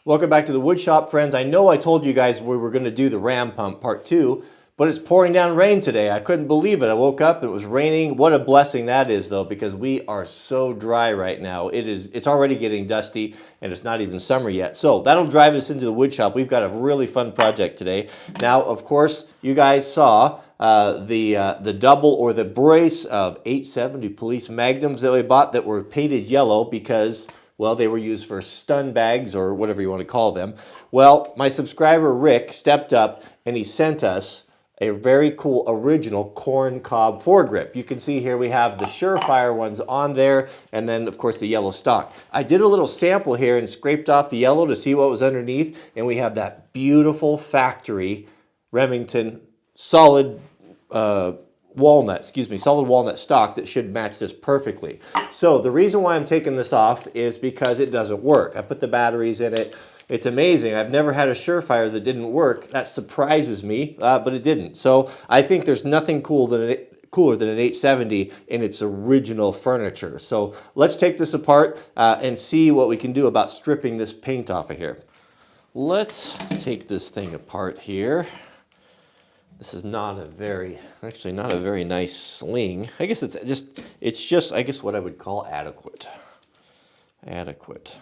Welcome back to the wood shop, friends. I know I told you guys we were going to do the ram pump part 2, but it's pouring down rain today. I couldn't believe it. I woke up and it was raining. What a blessing that is, though, because we are so dry right now. It's already getting dusty and it's not even summer yet. So that'll drive us into the wood shop. We've got a really fun project today. Now, of course, you guys saw the double or the brace of 870 police magnums that we bought that were painted yellow because, well, they were used for stun bags or whatever you want to call them. Well, my subscriber Rick stepped up and he sent us a very cool original corn cob foregrip. You can see here we have the Surefire ones on there, and then of course the yellow stock. I did a little sample here and scraped off the yellow to see what was underneath, and we have that beautiful factory Remington solid walnut stock that should match this perfectly. So the reason why I'm taking this off is because it doesn't work. I put the batteries in it. It's amazing. I've never had a Surefire that didn't work. That surprises me, but it didn't. So I think there's nothing cooler than an 870 in its original furniture. So let's take this apart and see what we can do about stripping this paint off of here. Let's take this thing apart here. This is not a very nice sling. I guess it's just I guess what I would call adequate. Adequate.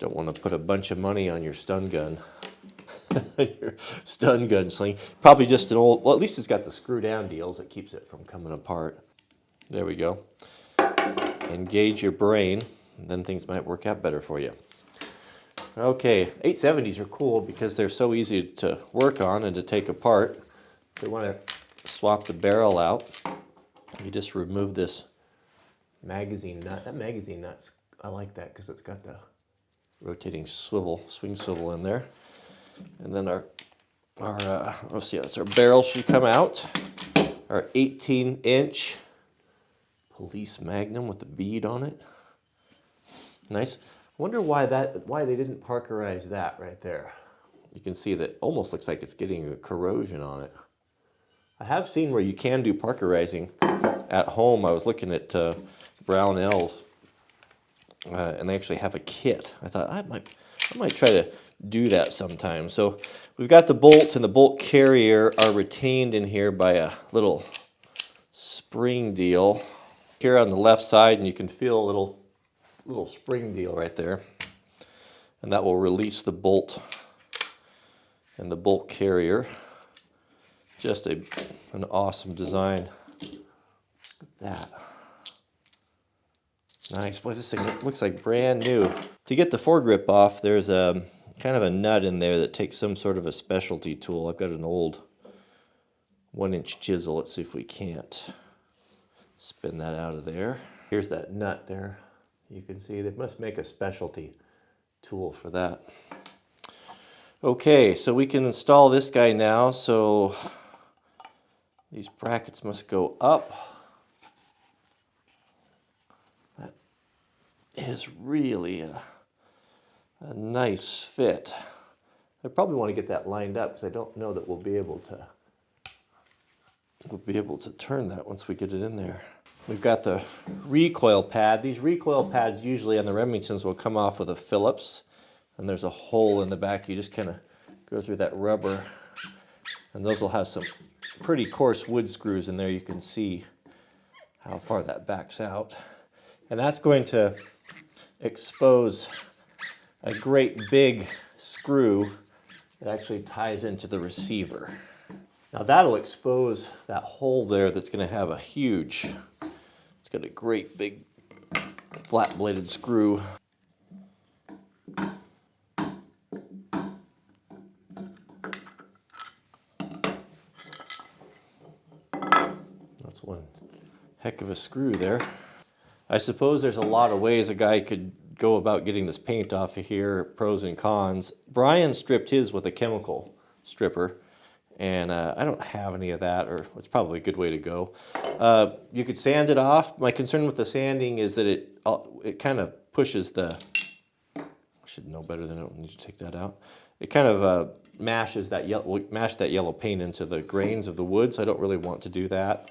Don't want to put a bunch of money on your stun gun. Your stun gun sling. Probably just an old, well, at least it's got the screw down deals that keeps it from coming apart. There we go. Engage your brain, and then things might work out better for you. Okay, 870s are cool because they're so easy to work on and to take apart. If you want to swap the barrel out, you just remove this magazine nut. That magazine nut's, I like that because it's got the rotating swing swivel in there. And then let's see, that's our barrel should come out. Our 18-inch police magnum with the bead on it. Nice. Wonder why they didn't parkerize that right there. You can see that almost looks like it's getting a corrosion on it. I have seen where you can do parkerizing at home. I was looking at Brownells, and they actually have a kit. I thought I might try to do that sometime. So we've got the bolts, and the bolt carrier are retained in here by a little spring deal here on the left side, and you can feel a little spring deal right there, and that will release the bolt and the bolt carrier. Just an awesome design. Look at that. Nice. Boy, this thing looks like brand new. To get the foregrip off, there's a kind of a nut in there that takes some sort of a specialty tool. I've got an old 1-inch chisel. Let's see if we can't spin that out of there. Here's that nut there. You can see they must make a specialty tool for that. Okay, so we can install this guy now. So these brackets must go up. That is really a nice fit. I probably want to get that lined up because I don't know that we'll be able to turn that once we get it in there. We've got the recoil pad. These recoil pads usually on the Remingtons will come off with a Phillips, and there's a hole in the back. You just kind of go through that rubber, and those will have some pretty coarse wood screws in there. You can see how far that backs out. And that's going to expose a great big screw that actually ties into the receiver. Now that'll expose that hole there that's going to have a huge, it's got a great big flat bladed screw. That's one heck of a screw there. I suppose there's a lot of ways a guy could go about getting this paint off of here, pros and cons. Brian stripped his with a chemical stripper, and I don't have any of that, or it's probably a good way to go. You could sand it off. My concern with the sanding is that it kind of pushes the, I should know better than I don't need to take that out. It kind of mashes that yellow paint into the grains of the wood, so I don't really want to do that.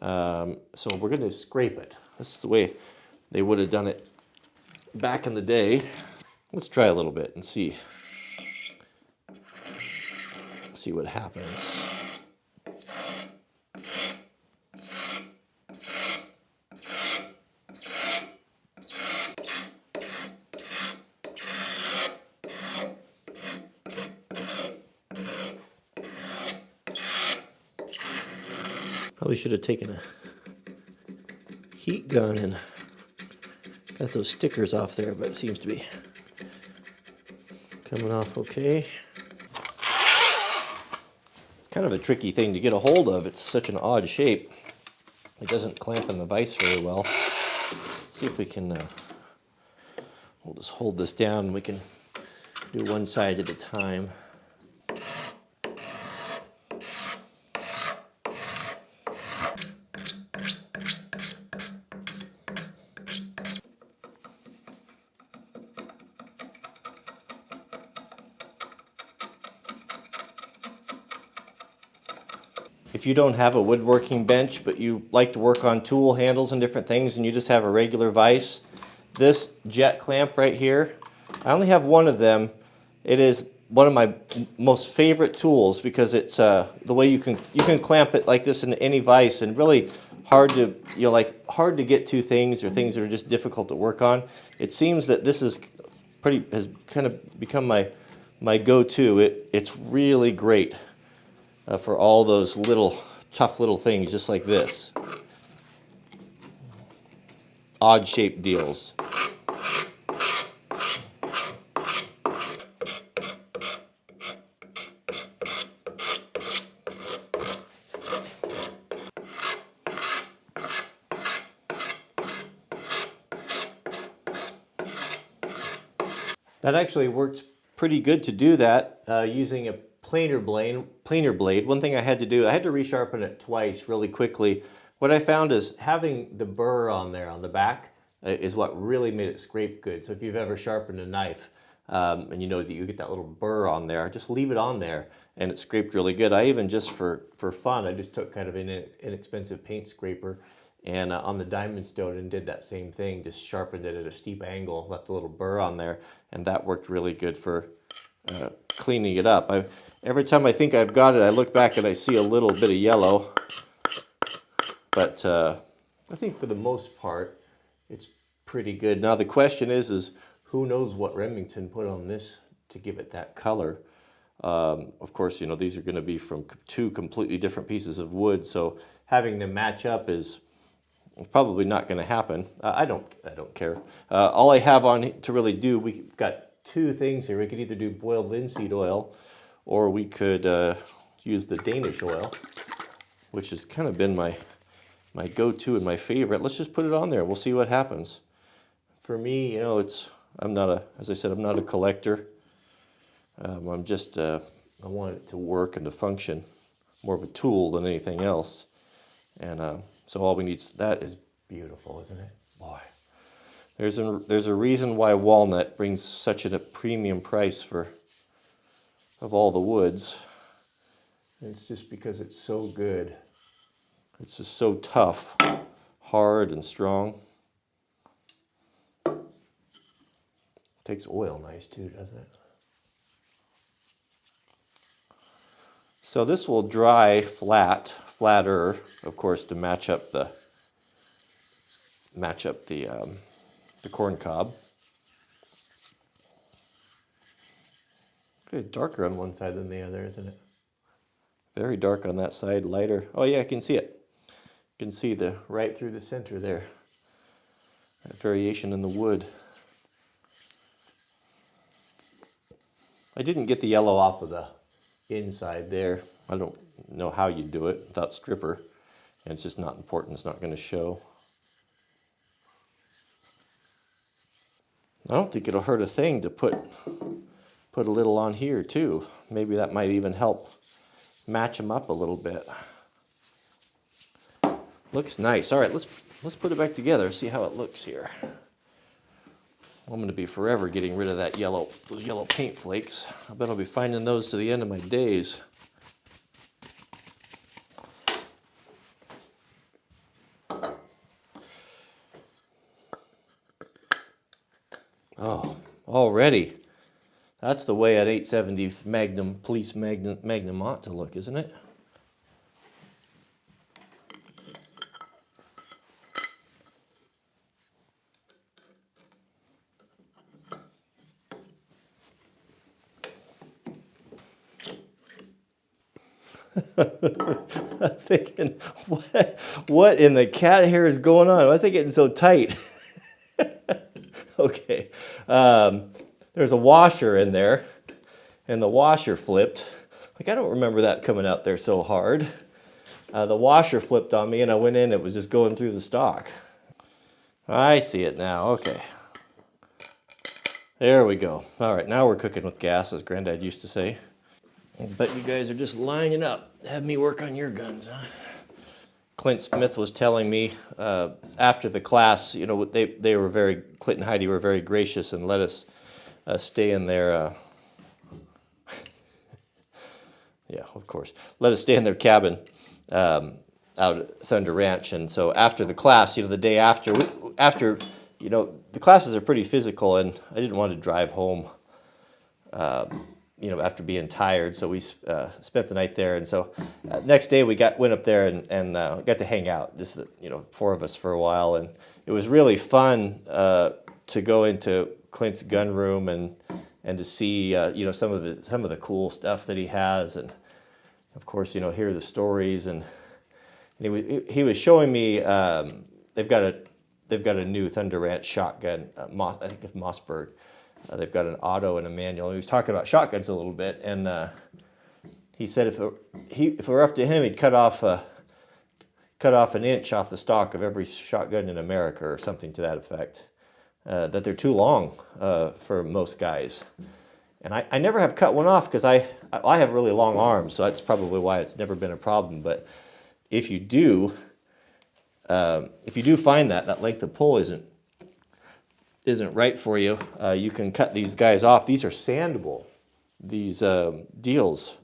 So we're going to scrape it. This is the way they would have done it back in the day. Let's try a little bit and see what happens. Probably should have taken a heat gun and got those stickers off there, but it seems to be coming off okay. It's kind of a tricky thing to get a hold of. It's such an odd shape. It doesn't clamp in the vise very well. Let's see if we can, we'll just hold this down and we can do one side at a time. If you don't have a woodworking bench, but you like to work on tool handles and different things, and you just have a regular vise, this jet clamp right here, I only have one of them. It is one of my most favorite tools because it's the way you can clamp it like this in any vise, and really hard to hard to get to things or things that are just difficult to work on. It seems that this is has kind of become my go-to. It's really great. For all those tough little things just like this. Odd shaped deals. That actually works pretty good to do that using a planer blade. One thing I had to do, I had to resharpen it twice really quickly. What I found is having the burr on there on the back is what really made it scrape good. So if you've ever sharpened a knife and you know that you get that little burr on there, just leave it on there and it scraped really good. I even just for fun, I just took kind of an inexpensive paint scraper and on the diamond stone and did that same thing, just sharpened it at a steep angle, left a little burr on there, and that worked really good for cleaning it up. Every time I think I've got it, I look back and I see a little bit of yellow. But I think for the most part, it's pretty good. Now the question is who knows what Remington put on this to give it that color? Of course, you know, these are going to be from two completely different pieces of wood, so having them match up is probably not going to happen. I don't care. All I have on to really do, we've got two things here. We could either do boiled linseed oil, or we could use the Danish oil, which has kind of been my go-to and my favorite. Let's just put it on there. We'll see what happens. For me, you know, as I said, I'm not a collector. I'm just, I want it to work and to function, more of a tool than anything else. And so all we need, that is beautiful, isn't it? Boy. There's a reason why walnut brings such a premium price of all the woods. It's just because it's so good. It's just so tough, hard and strong. Takes oil nice too, doesn't it? So this will dry flatter, of course, to match up the corn cob. Good, darker on one side than the other, isn't it? Very dark on that side, lighter. Oh yeah, I can see it. You can see right through the center there. That variation in the wood. I didn't get the yellow off of the inside there. I don't know how you do it without stripper. And it's just not important. It's not going to show. I don't think it'll hurt a thing to put a little on here too. Maybe that might even help match them up a little bit. Looks nice. All right, let's put it back together, see how it looks here. I'm going to be forever getting rid of those yellow paint flakes. I bet I'll be finding those to the end of my days. Oh already. That's the way an 870 Magnum, police Magnum ought to look, isn't it? I'm thinking, what in the cat hair is going on? Why is it getting so tight? Okay. There's a washer in there, and the washer flipped. Like, I don't remember that coming out there so hard. The washer flipped on me, and I went in, it was just going through the stock. I see it now, okay. There we go. All right, now we're cooking with gas, as Granddad used to say. But you guys are just lining up. Have me work on your guns, huh? Clint Smith was telling me after the class, you know, they were very, Clint and Heidi were very gracious and let us stay in their, yeah, of course, let us stay in their cabin out at Thunder Ranch. And so after the class, you know, the day after, you know, the classes are pretty physical, and I didn't want to drive home, you know, after being tired, so we spent the night there. And so next day we went up there and got to hang out, just, you know, 4 of us for a while, and it was really fun to go into Clint's gun room and to see you know, some of the cool stuff that he has, and of course, you know, hear the stories. And he was showing me they've got a new Thunder Ranch shotgun, I think it's Mossberg. They've got an auto and a manual. He was talking about shotguns a little bit, and he said if it were up to him, he'd cut off an inch off the stock of every shotgun in America, or something to that effect. That they're too long for most guys, and I never have cut one off because I have really long arms, so that's probably why it's never been a problem. But if you do find that length of pull isn't right for you, you can cut these guys off. These are sandable, these deals.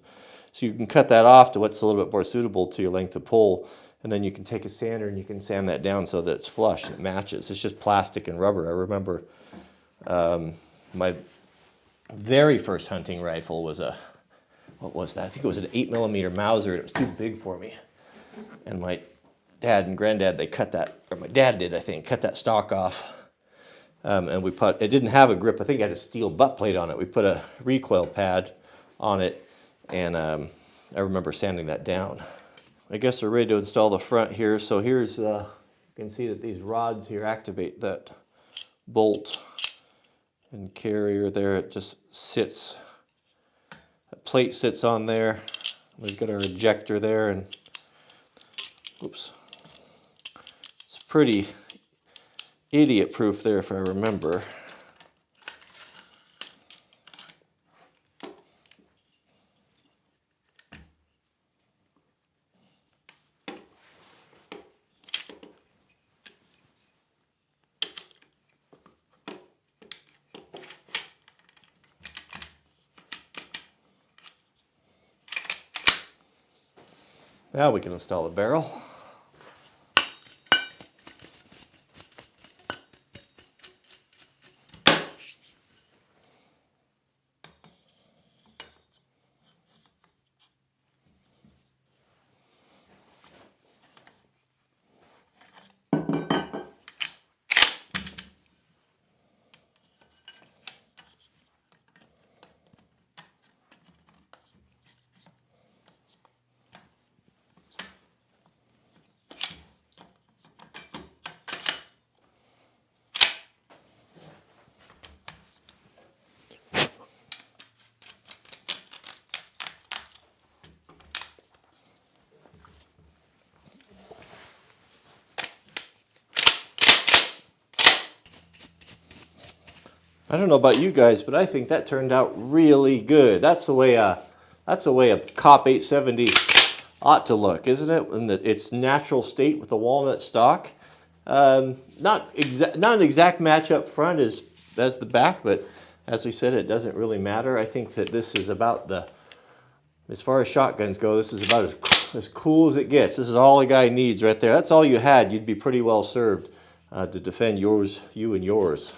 So you can cut that off to what's a little bit more suitable to your length of pull, and then you can take a sander and you can sand that down so that it's flush and it matches. It's just plastic and rubber. I remember my very first hunting rifle was what was that? I think it was an 8mm Mauser, and it was too big for me. And my dad and granddad, they cut that, or my dad did, I think, cut that stock off. And it didn't have a grip. I think it had a steel butt plate on it. We put a recoil pad on it, and I remember sanding that down. I guess we're ready to install the front here. So here's, you can see that these rods here activate that bolt and carrier there. It just sits, a plate sits on there. We've got our ejector there, and oops, it's pretty idiot proof there, if I remember. Now we can install the barrel. I don't know about you guys, but I think that turned out really good. That's the way a Cop 870 ought to look, isn't it? In its natural state with the walnut stock. Not an exact match up front as the back, but as we said, it doesn't really matter. I think that this is about as far as shotguns go, this is about as cool as it gets. This is all a guy needs right there. That's all you had. You'd be pretty well served to defend you and yours.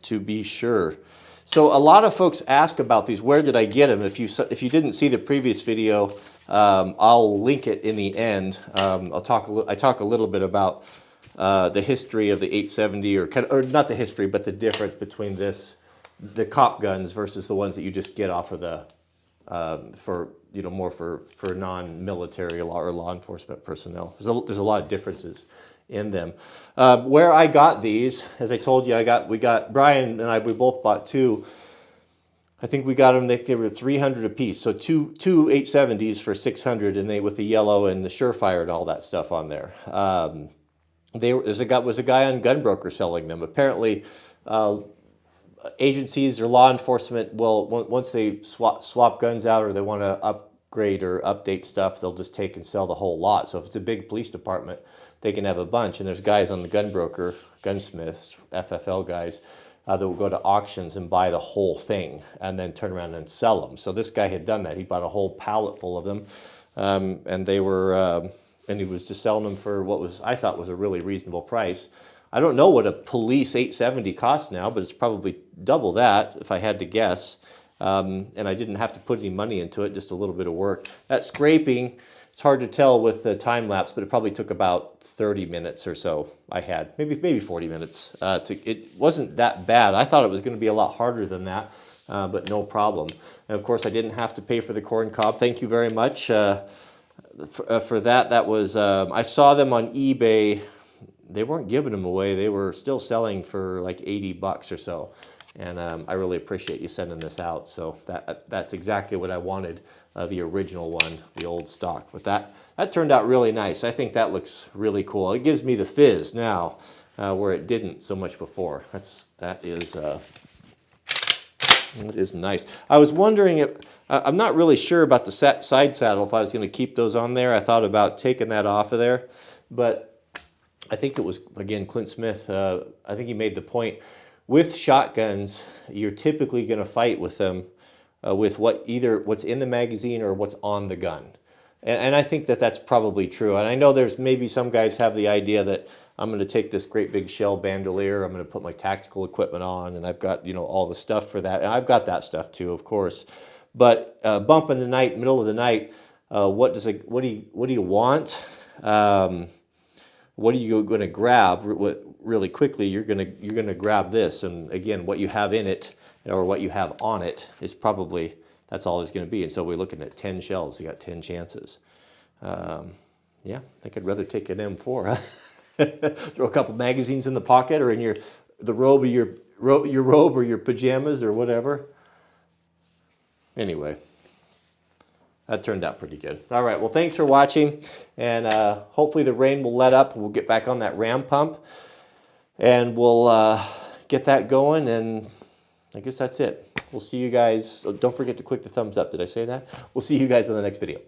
to be sure. So a lot of folks ask about these. Where did I get them? If you didn't see the previous video, I'll link it in the end. I talk a little bit about the history of the 870, or not the history, but the difference between the cop guns versus the ones that you just get off of the more for non-military or law enforcement personnel. There's a lot of differences in them. Where I got these, as I told you, we got Brian and I. We both bought two. I think we got them. They were 300 a piece. So two 870s for 600, and they with the yellow and the Surefire and all that stuff on there. There was a guy on Gunbroker selling them. Apparently, agencies or law enforcement will, once they swap guns out or they want to upgrade or update stuff, they'll just take and sell the whole lot. So if it's a big police department, they can have a bunch. And there's guys on the Gunbroker, gunsmiths, FFL guys, that will go to auctions and buy the whole thing and then turn around and sell them. So this guy had done that. He bought a whole pallet full of them, and they were, and he was just selling them for what I thought was a really reasonable price. I don't know what a police 870 costs now, but it's probably double that if I had to guess. And I didn't have to put any money into it, just a little bit of work. That scraping, it's hard to tell with the time lapse, but it probably took about 30 minutes or so. I had maybe 40 minutes. It wasn't that bad. I thought it was going to be a lot harder than that, but no problem. And of course, I didn't have to pay for the corn cob. Thank you very much for that. That was I saw them on eBay. They weren't giving them away. They were still selling for like $80 or so. And I really appreciate you sending this out. So that's exactly what I wanted, the original one, the old stock. But that turned out really nice. I think that looks really cool. It gives me the fizz now, where it didn't so much before. That is nice. I was wondering if, I'm not really sure about the side saddle, if I was going to keep those on there. I thought about taking that off of there, but I think it was, again, Clint Smith, I think he made the point, with shotguns, you're typically going to fight with them with either what's in the magazine or what's on the gun. And I think that's probably true. And I know there's maybe some guys have the idea that I'm going to take this great big shell bandolier, I'm going to put my tactical equipment on, and I've got, all the stuff for that. And I've got that stuff too, of course. But bump in the night, middle of the night, what do you want? What are you going to grab really quickly? You're going to grab this, and again, what you have in it or what you have on it is probably, that's all it's going to be. And so we're looking at 10 shells. You got 10 chances. Yeah, I think I'd rather take an M4. Huh? Throw a couple magazines in the pocket or in the robe of your robe or your pajamas or whatever. Anyway. That turned out pretty good. All right, well, thanks for watching, and hopefully the rain will let up. We'll get back on that ram pump, and we'll get that going, and I guess that's it. We'll see you guys. Oh, don't forget to click the thumbs up. Did I say that? We'll see you guys in the next video.